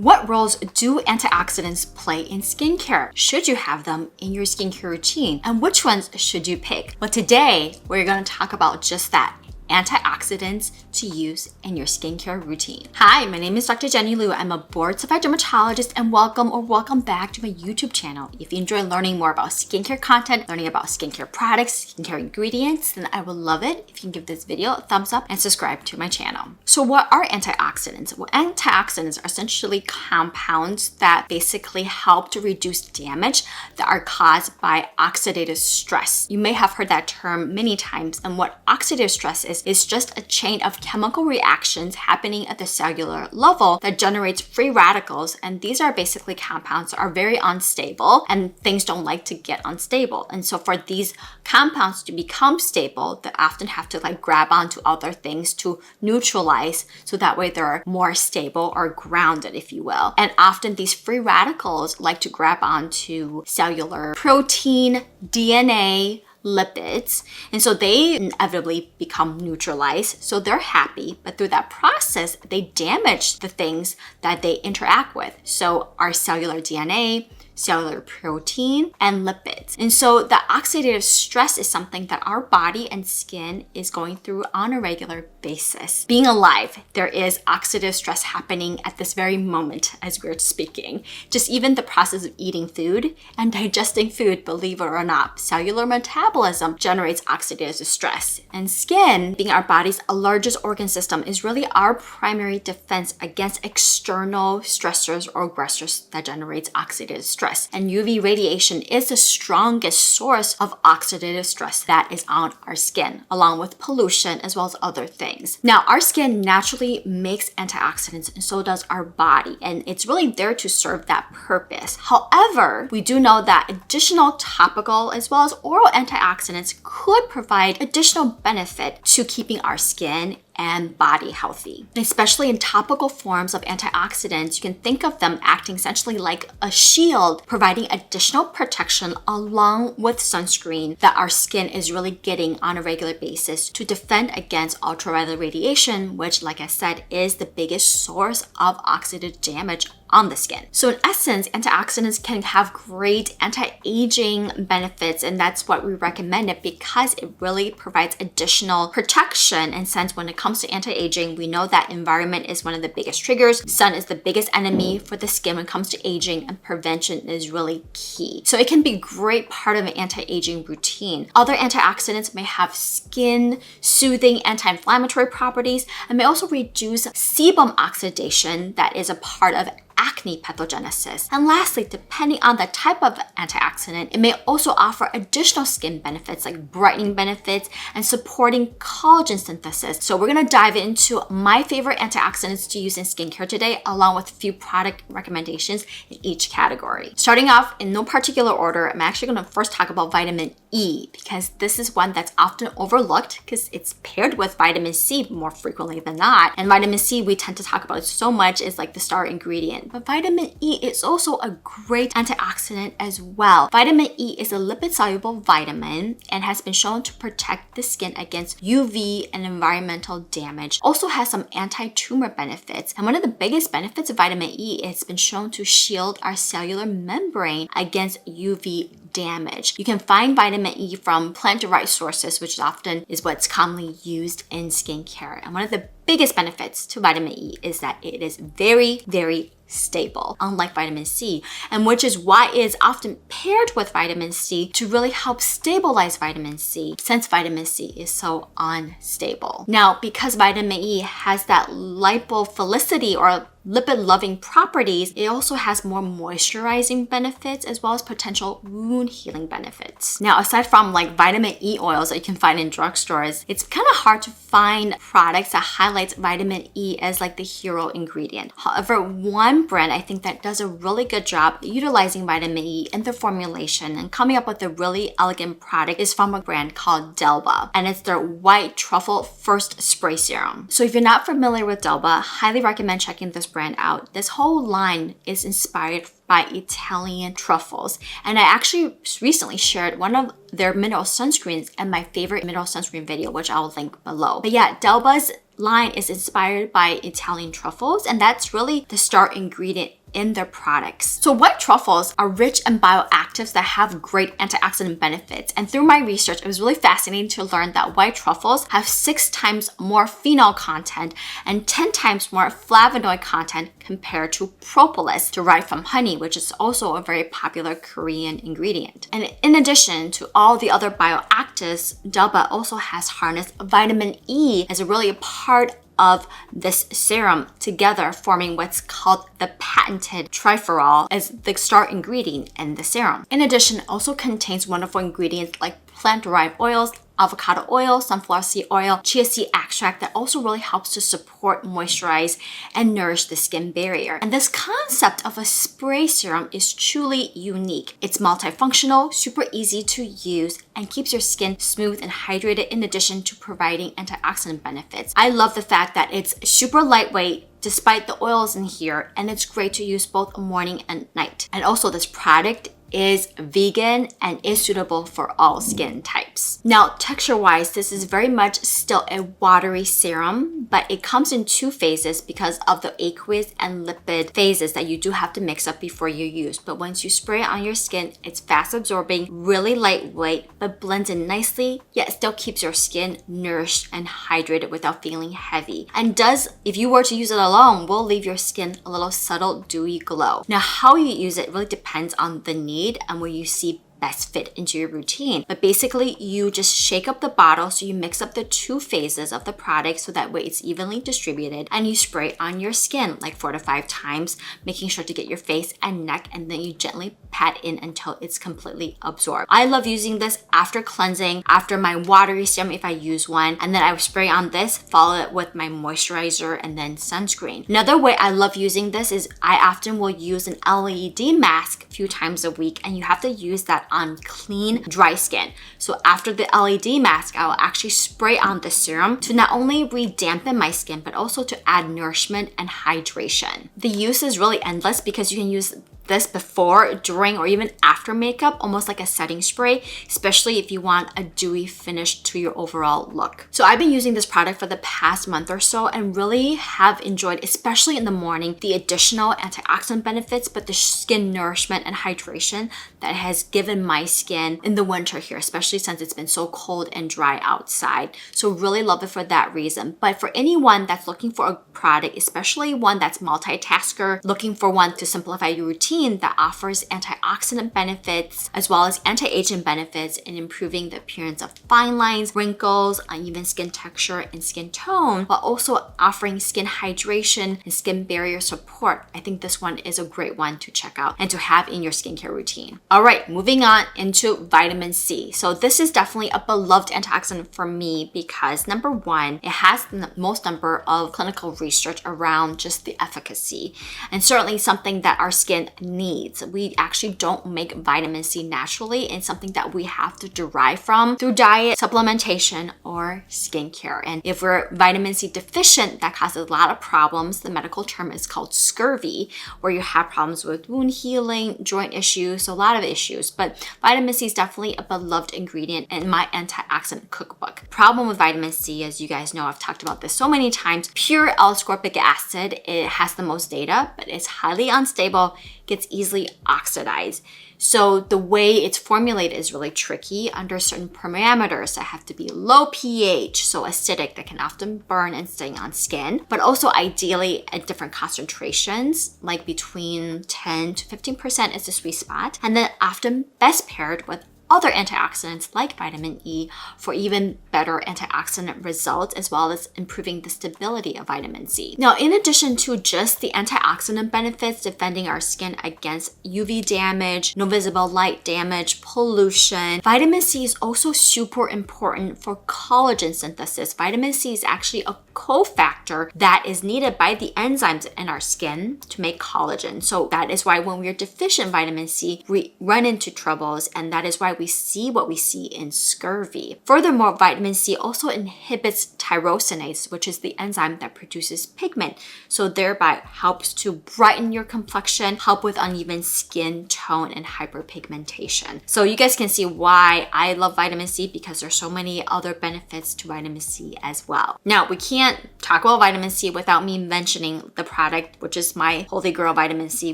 What roles do antioxidants play in skincare? Should you have them in your skincare routine? And which ones should you pick? Well, today we're going to talk about just that. Antioxidants to use in your skincare routine. Hi, my name is Dr. Jenny Liu. I'm a board-certified dermatologist and welcome back to my YouTube channel. If you enjoy learning more about skincare content, learning about skincare products, skincare ingredients, then I would love it if you can give this video a thumbs up and subscribe to my channel. So what are antioxidants? Well, antioxidants are essentially compounds that basically help to reduce damage that are caused by oxidative stress. You may have heard that term many times, and what oxidative stress is just a chain of chemical reactions happening at the cellular level that generates free radicals, and these are basically compounds that are very unstable and things don't like to get unstable. And so for these compounds to become stable, they often have to grab onto other things to neutralize, so that way they're more stable or grounded, if you will. And often these free radicals like to grab onto cellular protein, DNA, lipids, and so they inevitably become neutralized. So they're happy, but through that process, they damage the things that they interact with. So our cellular DNA, cellular protein, and lipids. And so the oxidative stress is something that our body and skin is going through on a regular basis. Being alive, there is oxidative stress happening at this very moment as we're speaking. Just even the process of eating food and digesting food, believe it or not, cellular metabolism generates oxidative stress. And skin, being our body's largest organ system, is really our primary defense against external stressors or aggressors that generates oxidative stress. And UV radiation is the strongest source of oxidative stress that is on our skin, along with pollution as well as other things. Now, our skin naturally makes antioxidants, and so does our body, and it's really there to serve that purpose. However, we do know that additional topical as well as oral antioxidants could provide additional benefit to keeping our skin and body healthy. And especially in topical forms of antioxidants, you can think of them acting essentially like a shield, providing additional protection along with sunscreen that our skin is really getting on a regular basis to defend against ultraviolet radiation, which, like I said, is the biggest source of oxidative damage on the skin. So in essence, antioxidants can have great anti-aging benefits, and that's what we recommend it because it really provides additional protection. And since when it comes to anti-aging, we know that environment is one of the biggest triggers. Sun is the biggest enemy for the skin when it comes to aging, and prevention is really key. So it can be a great part of an anti-aging routine. Other antioxidants may have skin soothing anti-inflammatory properties and may also reduce sebum oxidation that is a part of acne pathogenesis. And lastly, depending on the type of antioxidant, it may also offer additional skin benefits like brightening benefits and supporting collagen synthesis. So we're going to dive into my favorite antioxidants to use in skincare today, along with a few product recommendations in each category. Starting off in no particular order, I'm actually going to first talk about vitamin E because this is one that's often overlooked because it's paired with vitamin C more frequently than not. And vitamin C, we tend to talk about it so much, is like the star ingredient. But vitamin E is also a great antioxidant as well. Vitamin E is a lipid-soluble vitamin and has been shown to protect the skin against UV and environmental damage. Also has some anti-tumor benefits. And one of the biggest benefits of vitamin E is it's been shown to shield our cellular membrane against UV damage. You can find vitamin E from plant-derived sources, which often is what's commonly used in skincare. And one of the biggest benefits to vitamin E is that it is very, very stable, unlike vitamin C, and which is why it is often paired with vitamin C to really help stabilize vitamin C, since vitamin C is so unstable. Now, because vitamin E has that lipophilicity or lipid-loving properties, it also has more moisturizing benefits as well as potential wound healing benefits. Now, aside from vitamin E oils that you can find in drugstores, it's kind of hard to find products that highlights vitamin E as the hero ingredient. However, one brand I think that does a really good job utilizing vitamin E in their formulation and coming up with a really elegant product is from a brand called Alba, and it's their white truffle first spray serum. So if you're not familiar with Alba, highly recommend checking this brand out. This whole line is inspired by Italian truffles. And I actually recently shared one of their mineral sunscreens and my favorite mineral sunscreen video, which I will link below. But yeah, Alba's line is inspired by Italian truffles, and that's really the star ingredient in their products. So white truffles are rich in bioactives that have great antioxidant benefits. And through my research, it was really fascinating to learn that white truffles have 6 times more phenol content and 10 times more flavonoid content compared to propolis derived from honey, which is also a very popular Korean ingredient. And in addition to all the other bioactives, Alba also has harnessed vitamin E as a really a part of this serum together, forming what's called the patented Resveratrol as the star ingredient in the serum. In addition, it also contains wonderful ingredients like plant-derived oils, avocado oil, sunflower seed oil, chia seed extract that also really helps to support, moisturize, and nourish the skin barrier. And this concept of a spray serum is truly unique. It's multifunctional, super easy to use, and keeps your skin smooth and hydrated in addition to providing antioxidant benefits. I love the fact that it's super lightweight despite the oils in here, and it's great to use both morning and night. And also this product is vegan and is suitable for all skin types. Now, texture-wise, this is very much still a watery serum, but it comes in 2 phases because of the aqueous and lipid phases that you do have to mix up before you use. But once you spray it on your skin, it's fast absorbing, really lightweight, but blends in nicely, yet still keeps your skin nourished and hydrated without feeling heavy. And does, if you were to use it alone, will leave your skin a little subtle, dewy glow. Now, how you use it really depends on the need and what you see best fit into your routine. But basically, you just shake up the bottle, so you mix up the 2 phases of the product so that way it's evenly distributed, and you spray on your skin like 4 to 5 times, making sure to get your face and neck, and then you gently pat in until it's completely absorbed. I love using this after cleansing, after my watery serum if I use one, and then I spray on this, follow it with my moisturizer and then sunscreen. Another way I love using this is I often will use an LED mask a few times a week, and you have to use that on clean, dry skin. So after the LED mask, I will actually spray on the serum to not only re-dampen my skin, but also to add nourishment and hydration. The use is really endless because you can use this before, during, or even after makeup, almost like a setting spray, especially if you want a dewy finish to your overall look. So I've been using this product for the past month or so and really have enjoyed, especially in the morning, the additional antioxidant benefits, but the skin nourishment and hydration that it has given my skin in the winter here, especially since it's been so cold and dry outside. So really love it for that reason. But for anyone that's looking for a product, especially one that's multitasker, looking for one to simplify your routine, that offers antioxidant benefits as well as anti-aging benefits in improving the appearance of fine lines, wrinkles, uneven skin texture, and skin tone, while also offering skin hydration and skin barrier support. I think this one is a great one to check out and to have in your skincare routine. All right, moving on into vitamin C. So this is definitely a beloved antioxidant for me because number one, it has the most number of clinical research around just the efficacy, and certainly something that our skin needs. We actually don't make vitamin C naturally. It's something that we have to derive from through diet, supplementation, or skincare. And if we're vitamin C deficient, that causes a lot of problems. The medical term is called scurvy, where you have problems with wound healing, joint issues, so a lot of issues. But vitamin C is definitely a beloved ingredient in my antioxidant cookbook. Problem with vitamin C, as you guys know, I've talked about this so many times, pure L-ascorbic acid, it has the most data, but it's highly unstable, gets easily oxidized. So the way it's formulated is really tricky under certain parameters that have to be low pH, so acidic, that can often burn and stay on skin, but also ideally at different concentrations, like between 10 to 15% is the sweet spot, and then often best paired with other antioxidants like vitamin E for even better antioxidant results, as well as improving the stability of vitamin C. Now, in addition to just the antioxidant benefits defending our skin against UV damage, no visible light damage, pollution, vitamin C is also super important for collagen synthesis. Vitamin C is actually a cofactor that is needed by the enzymes in our skin to make collagen. So that is why when we are deficient in vitamin C, we run into troubles, and that is why why we see what we see in scurvy. Furthermore, vitamin C also inhibits tyrosinase, which is the enzyme that produces pigment, so thereby helps to brighten your complexion, help with uneven skin tone and hyperpigmentation. So you guys can see why I love vitamin C, because there's so many other benefits to vitamin C as well. Now, we can't talk about vitamin C without me mentioning the product, which is my holy grail vitamin C,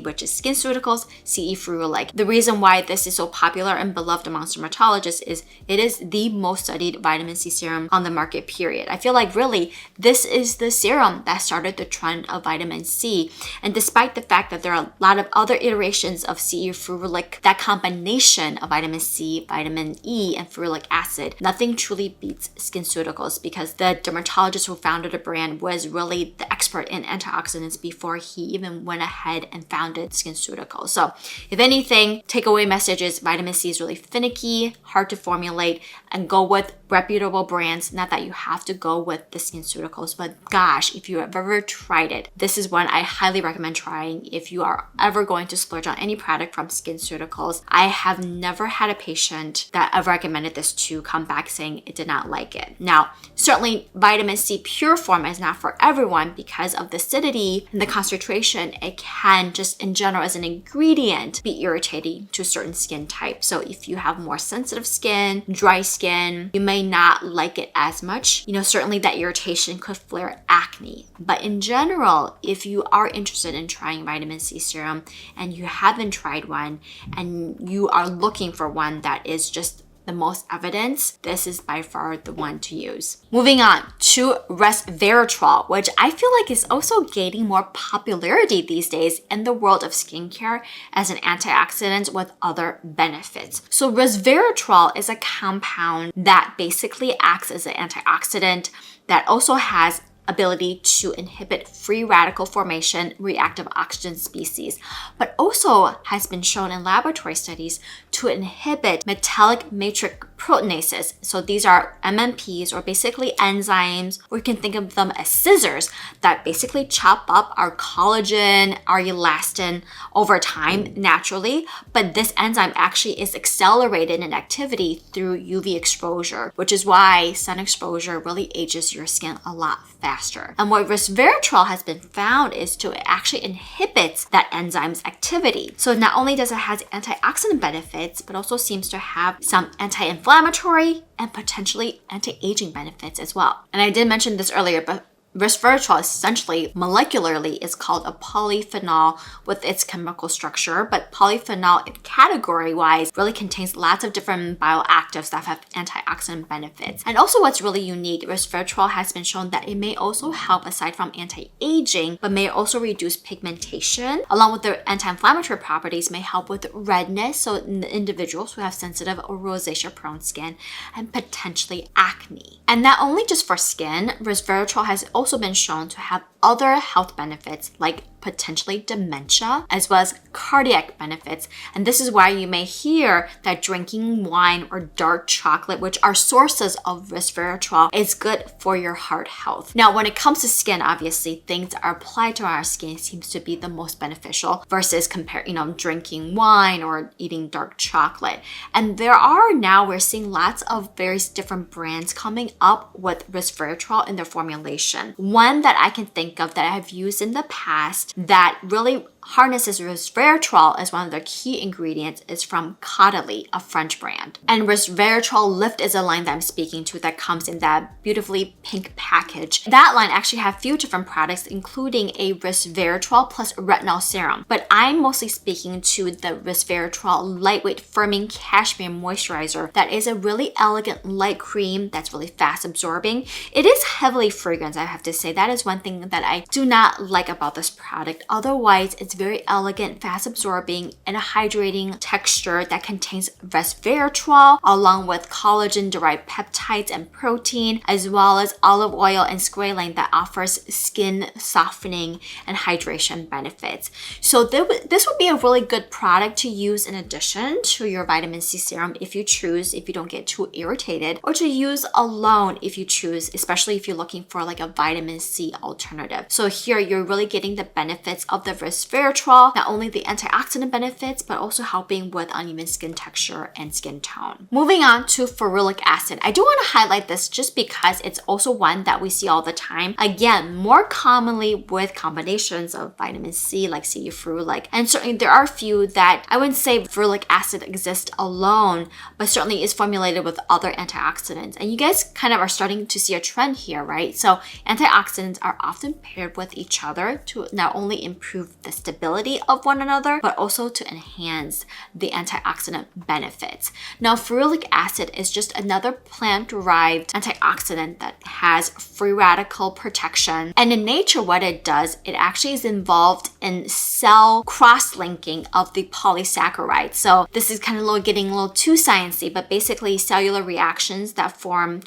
which is Skinceuticals C E Ferulic. The reason why this is so popular and beloved amongst dermatologists is it is the most studied vitamin C serum on the market, period. I feel like really this is the serum that started the trend of vitamin C. And despite the fact that there are a lot of other iterations of C E Ferulic, that combination of vitamin C, vitamin E, and ferulic acid, nothing truly beats Skinceuticals, because the dermatologist who founded the brand was really the expert in antioxidants before he even went ahead and founded Skinceuticals. So if anything, takeaway message is vitamin C is really finicky, hard to formulate, and go with reputable brands. Not that you have to go with the Skinceuticals, but gosh, if you have ever tried it, this is one I highly recommend trying if you are ever going to splurge on any product from Skinceuticals. I have never had a patient that I've recommended this to come back saying it did not like it. Now, certainly vitamin C pure form is not for everyone because of the acidity and the concentration. It can just in general as an ingredient be irritating to certain skin types. So if you have more sensitive skin, dry skin, you may not like it as much. Certainly that irritation could flare acne. But in general, if you are interested in trying vitamin C serum and you haven't tried one and you are looking for one that is just the most evidence, this is by far the one to use. Moving on to Resveratrol, which I feel like is also gaining more popularity these days in the world of skincare as an antioxidant with other benefits. So Resveratrol is a compound that basically acts as an antioxidant that also has ability to inhibit free radical formation, reactive oxygen species, but also has been shown in laboratory studies to inhibit metallic matrix proteinases. So these are MMPs, or basically enzymes, or you can think of them as scissors that basically chop up our collagen, our elastin over time naturally. But this enzyme actually is accelerated in activity through UV exposure, which is why sun exposure really ages your skin a lot faster. And what Resveratrol has been found is to actually inhibit that enzyme's activity. So not only does it have antioxidant benefits, but also seems to have some anti-inflammatory and potentially anti-aging benefits as well. And I did mention this earlier, but Resveratrol essentially molecularly is called a polyphenol with its chemical structure, but polyphenol category-wise really contains lots of different bioactives that have antioxidant benefits. And also what's really unique, Resveratrol has been shown that it may also help aside from anti-aging, but may also reduce pigmentation, along with their anti-inflammatory properties may help with redness, so in individuals who have sensitive or rosacea-prone skin, and potentially acne. And not only just for skin, Resveratrol has also been shown to have other health benefits like potentially dementia, as well as cardiac benefits. And this is why you may hear that drinking wine or dark chocolate, which are sources of resveratrol, is good for your heart health. Now, when it comes to skin, obviously things that are applied to our skin seems to be the most beneficial versus drinking wine or eating dark chocolate. And we're seeing lots of various different brands coming up with resveratrol in their formulation. One that I can think of that I have used in the past that really harnesses resveratrol as one of their key ingredients is from Caudalie, a French brand. And Resveratrol Lift is a line that I'm speaking to that comes in that beautifully pink package. That line actually has a few different products, including a Resveratrol plus Retinol serum. But I'm mostly speaking to the Resveratrol Lightweight Firming Cashmere Moisturizer. That is a really elegant light cream that's really fast absorbing. It is heavily fragrant, I have to say. That is one thing that I do not like about this product. Otherwise, it's very elegant, fast absorbing, and a hydrating texture that contains resveratrol along with collagen-derived peptides and protein, as well as olive oil and squalane that offers skin softening and hydration benefits. So this would be a really good product to use in addition to your vitamin C serum if you choose, if you don't get too irritated, or to use alone if you choose, especially if you're looking for like a vitamin C alternative. So here you're really getting the benefits of the resveratrol resveratrol, not only the antioxidant benefits, but also helping with uneven skin texture and skin tone. Moving on to ferulic acid. I do want to highlight this just because it's also one that we see all the time. Again, more commonly with combinations of vitamin C, like C E Ferulic. And certainly there are a few that I wouldn't say ferulic acid exists alone, but certainly is formulated with other antioxidants. And you guys kind of are starting to see a trend here, right? So antioxidants are often paired with each other to not only improve the stability of one another, but also to enhance the antioxidant benefits. Now, ferulic acid is just another plant-derived antioxidant that has free radical protection. And in nature, what it does, it actually is involved in cell cross-linking of the polysaccharides. So this is kind of getting a little too sciencey, but basically cellular reactions that form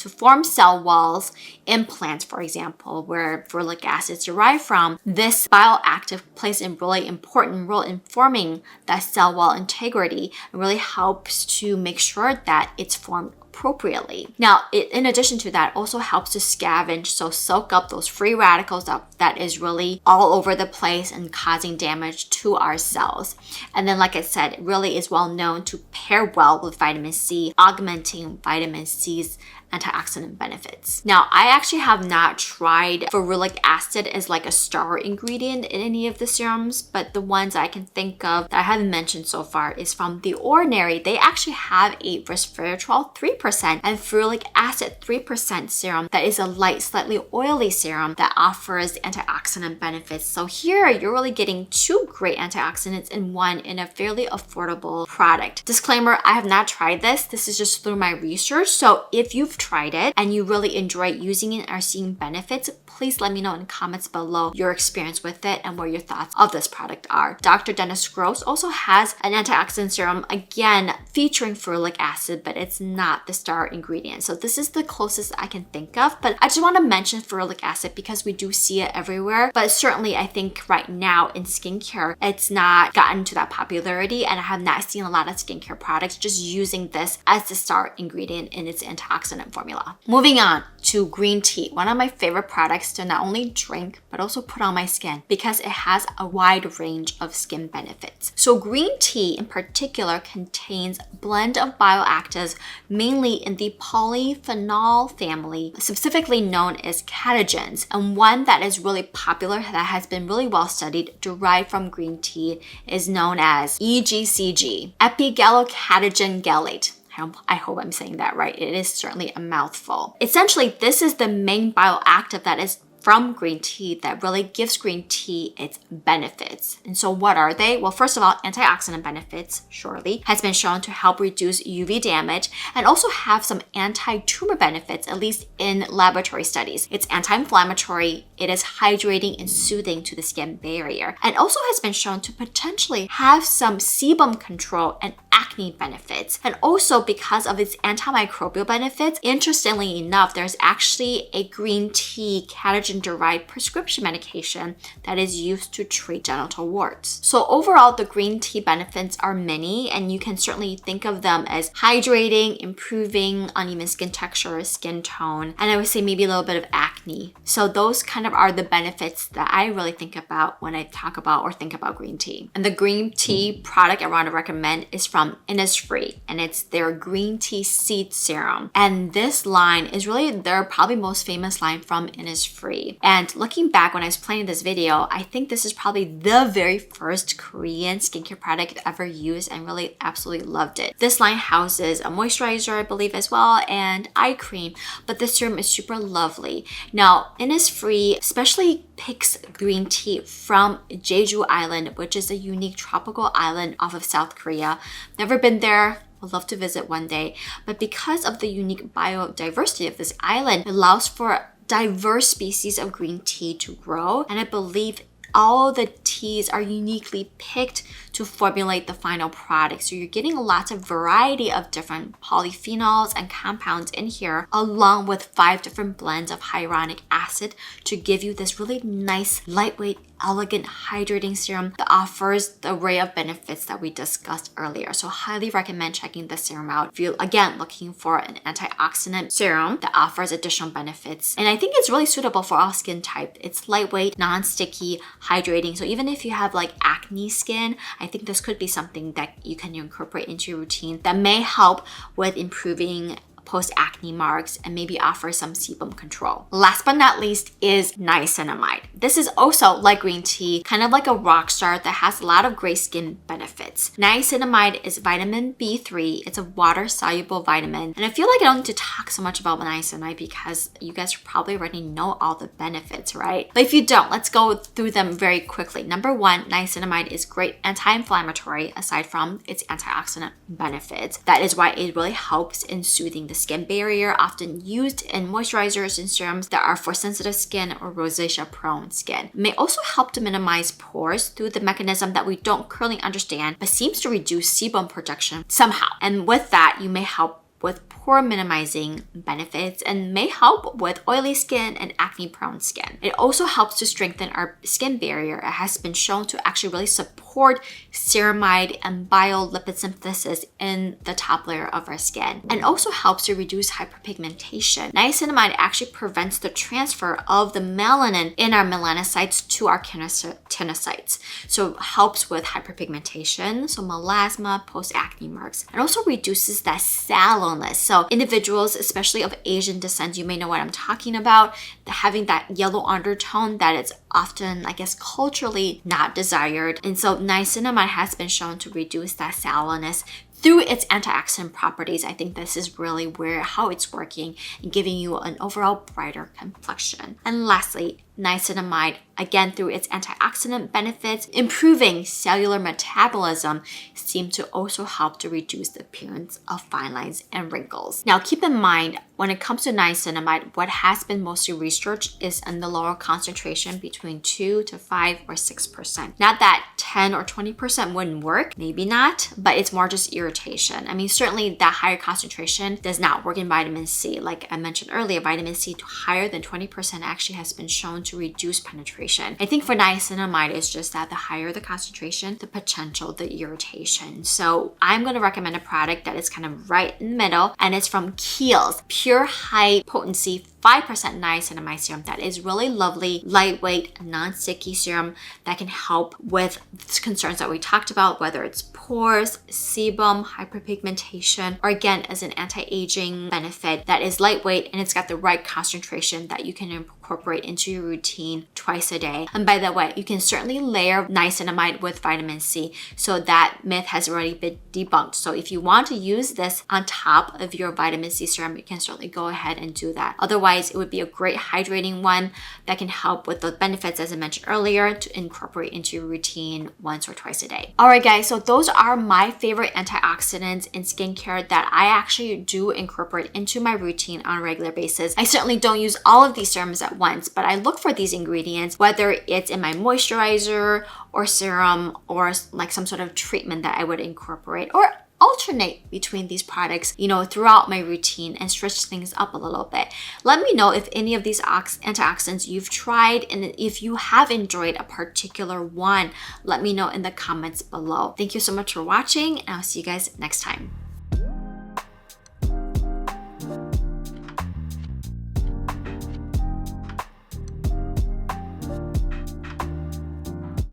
cell walls in plants, for example, where ferulic acid is derived from. This bioactive plays a really important role in forming that cell wall integrity and really helps to make sure that it's formed appropriately. Now, in addition to that, also helps to scavenge, so soak up those free radicals that is really all over the place and causing damage to our cells. And then, like I said, it really is well known to pair well with vitamin C, augmenting vitamin C's antioxidant benefits. Now, I actually have not tried ferulic acid as like a star ingredient in any of the serums, but the ones I can think of that I haven't mentioned so far is from The Ordinary. They actually have a resveratrol 3% and ferulic acid 3% serum that is a light, slightly oily serum that offers antioxidant benefits. So here, you're really getting two great antioxidants in one in a fairly affordable product. Disclaimer, I have not tried this. This is just through my research. So if you've tried it and you really enjoy using it and are seeing benefits, please let me know in the comments below your experience with it and what your thoughts of this product are. Dr. Dennis Gross also has an antioxidant serum, again, featuring ferulic acid, but it's not the star ingredient. So this is the closest I can think of, but I just want to mention ferulic acid because we do see it everywhere. But certainly I think right now in skincare, it's not gotten to that popularity, and I have not seen a lot of skincare products just using this as the star ingredient in its antioxidant formula. Moving on to green tea, one of my favorite products to not only drink, but also put on my skin because it has a wide range of skin benefits. So green tea in particular contains a blend of bioactives, mainly in the polyphenol family, specifically known as catechins. And one that is really popular that has been really well studied, derived from green tea, is known as EGCG, epigallocatechin gallate. I hope I'm saying that right. It is certainly a mouthful. Essentially, this is the main bioactive that is from green tea that really gives green tea its benefits. And so what are they? Well, first of all, antioxidant benefits, surely, has been shown to help reduce UV damage and also have some anti-tumor benefits, at least in laboratory studies. It's anti-inflammatory, it is hydrating and soothing to the skin barrier, and also has been shown to potentially have some sebum control and acne benefits. And also because of its antimicrobial benefits, interestingly enough, there's actually a green tea catechin-derived prescription medication that is used to treat genital warts. So overall, the green tea benefits are many, and you can certainly think of them as hydrating, improving uneven skin texture, skin tone, and I would say maybe a little bit of acne. So those kind of are the benefits that I really think about when I talk about or think about green tea. And the green tea product I want to recommend is from Innisfree, and it's their green tea seed serum. And this line is really their probably most famous line from Innisfree. And looking back when I was planning this video, I think this is probably the very first Korean skincare product I've ever used and really absolutely loved it. This line houses a moisturizer, I believe, as well, and eye cream, but this serum is super lovely. Now, Innisfree especially picks green tea from Jeju Island, which is a unique tropical island off of South Korea. Never been there. Would love to visit one day. But because of the unique biodiversity of this island, it allows for diverse species of green tea to grow. And I believe all the teas are uniquely picked to formulate the final product. So you're getting lots of variety of different polyphenols and compounds in here, along with 5 different blends of hyaluronic acid to give you this really nice, lightweight, elegant hydrating serum that offers the array of benefits that we discussed earlier. So highly recommend checking the serum out if you're, again, looking for an antioxidant serum that offers additional benefits. And I think it's really suitable for all skin type. It's lightweight, non-sticky, hydrating. So even if you have like acne skin, I think this could be something that you can incorporate into your routine that may help with improving post-acne marks and maybe offer some sebum control. Last but not least is niacinamide. This is also like green tea, kind of like a rock star that has a lot of great skin benefits. Niacinamide is vitamin B3. It's a water-soluble vitamin. And I feel like I don't need to talk so much about niacinamide because you guys probably already know all the benefits, right? But if you don't, let's go through them very quickly. Number one, niacinamide is great anti-inflammatory aside from its antioxidant benefits. That is why it really helps in soothing the skin barrier, often used in moisturizers and serums that are for sensitive skin or rosacea prone skin. It may also help to minimize pores through the mechanism that we don't currently understand, but seems to reduce sebum production somehow. And with that, you may help with pore minimizing benefits and may help with oily skin and acne prone skin. It also helps to strengthen our skin barrier. It has been shown to actually really support ceramide and biolipid synthesis in the top layer of our skin, and also helps to reduce hyperpigmentation. Niacinamide actually prevents the transfer of the melanin in our melanocytes to our keratinocytes. So it helps with hyperpigmentation, so melasma, post-acne marks, and also reduces that sallowness. So individuals, especially of Asian descent, you may know what I'm talking about, having that yellow undertone that it's often, I guess, culturally not desired. And so niacinamide has been shown to reduce that sallowness through its antioxidant properties. I think this is really how it's working and giving you an overall brighter complexion. And lastly, niacinamide, again, through its antioxidant benefits, improving cellular metabolism, seem to also help to reduce the appearance of fine lines and wrinkles. Now, keep in mind, when it comes to niacinamide, what has been mostly researched is in the lower concentration between 2 to 5 or 6%. Not that 10 or 20% wouldn't work, maybe not, but it's more just irritation. I mean, certainly that higher concentration does not work in vitamin C. Like I mentioned earlier, vitamin C higher than 20% actually has been shown to reduce penetration. I think for niacinamide, it's just that the higher the concentration, the potential, the irritation. So I'm going to recommend a product that is kind of right in the middle, and it's from Kiehl's Pure High-Potency 5% niacinamide serum that is really lovely, lightweight, non-sticky serum that can help with concerns that we talked about, whether it's pores, sebum, hyperpigmentation, or again, as an anti-aging benefit that is lightweight and it's got the right concentration that you can incorporate into your routine twice a day. And by the way, you can certainly layer niacinamide with vitamin C, so that myth has already been debunked. So if you want to use this on top of your vitamin C serum, you can certainly go ahead and do that. Otherwise, it would be a great hydrating one that can help with the benefits, as I mentioned earlier, to incorporate into your routine once or twice a day. All right, guys, so those are my favorite antioxidants in skincare that I actually do incorporate into my routine on a regular basis. I certainly don't use all of these serums at once, but I look for these ingredients, whether it's in my moisturizer or serum or like some sort of treatment that I would incorporate, or alternate between these products, throughout my routine and stretch things up a little bit. Let me know if any of these antioxidants you've tried, and if you have enjoyed a particular one, let me know in the comments below. Thank you so much for watching, and I'll see you guys next time.